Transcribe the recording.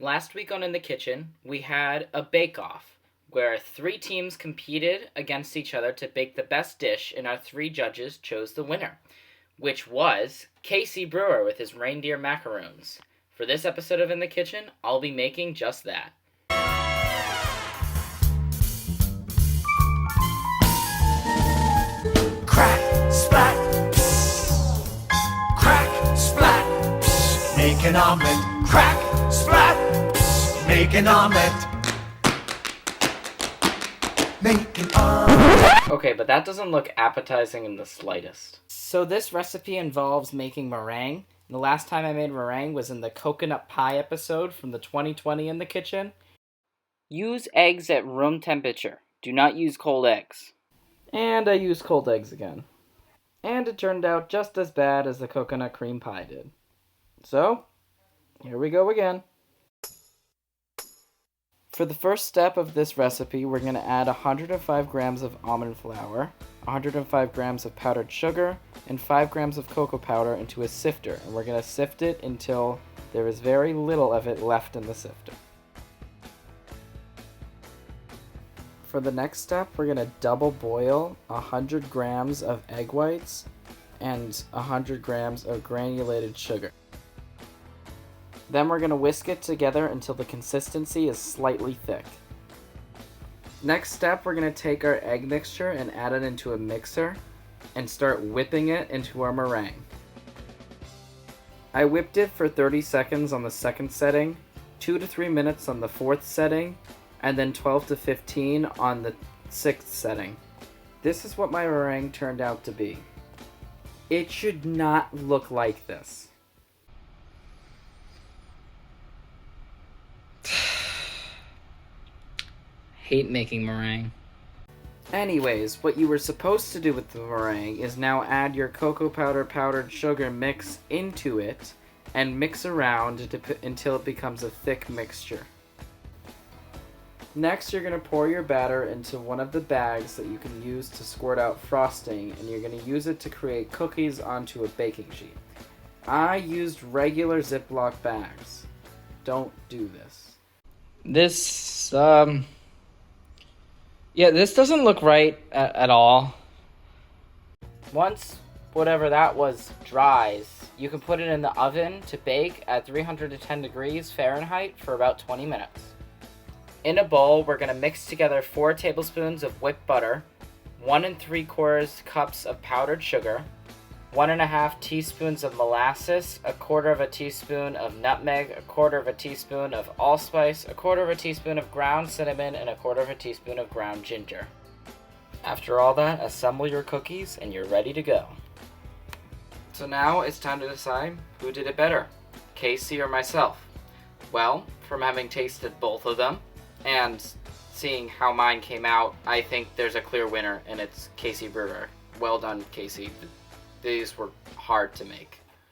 Last week on In the Kitchen, we had a bake-off, where 3 teams competed against each other to bake the best dish, and our 3 judges chose the winner, which was Casey Brewer with his Reindeer Macaroons. For this episode of In the Kitchen, I'll be making just that. Crack, splat, psst. Crack, splat, psst. Make an omelet. Crack, splat, psst. Make an omelet. Make an omelet. Okay, but that doesn't look appetizing in the slightest. So this recipe involves making meringue. The last time I made meringue was in the coconut pie episode from the 2020 In the Kitchen. Use eggs at room temperature. Do not use cold eggs. And I used cold eggs again. And it turned out just as bad as the coconut cream pie did. So, here we go again. For the first step of this recipe, we're going to add 105 grams of almond flour, 105 grams of powdered sugar, and 5 grams of cocoa powder into a sifter. And we're going to sift it until there is very little of it left in the sifter. For the next step, we're going to double boil 100 grams of egg whites and 100 grams of granulated sugar. Then we're going to whisk it together until the consistency is slightly thick. Next step, we're going to take our egg mixture and add it into a mixer and start whipping it into our meringue. I whipped it for 30 seconds on the second setting, 2 to 3 minutes on the fourth setting, and then 12 to 15 on the 6th setting. This is what my meringue turned out to be. It should not look like this. Hate making meringue. Anyways, what you were supposed to do with the meringue is now add your cocoa powder powdered sugar mix into it and mix around until it becomes a thick mixture. Next, you're going to pour your batter into one of the bags that you can use to squirt out frosting, and you're going to use it to create cookies onto a baking sheet. I used regular Ziploc bags. Don't do this. This doesn't look right at all. Once whatever that was dries, you can put it in the oven to bake at 310 degrees Fahrenheit for about 20 minutes. In a bowl, we're going to mix together 4 tablespoons of whipped butter, 1 3/4 cups of powdered sugar, 1 1/2 teaspoons of molasses, 1/4 teaspoon of nutmeg, 1/4 teaspoon of allspice, 1/4 teaspoon of ground cinnamon, and 1/4 teaspoon of ground ginger. After all that, assemble your cookies and you're ready to go. So now it's time to decide who did it better, Casey or myself. Well, from having tasted both of them, and seeing how mine came out, I think there's a clear winner, and it's Casey Brewer. Well done, Casey. These were hard to make.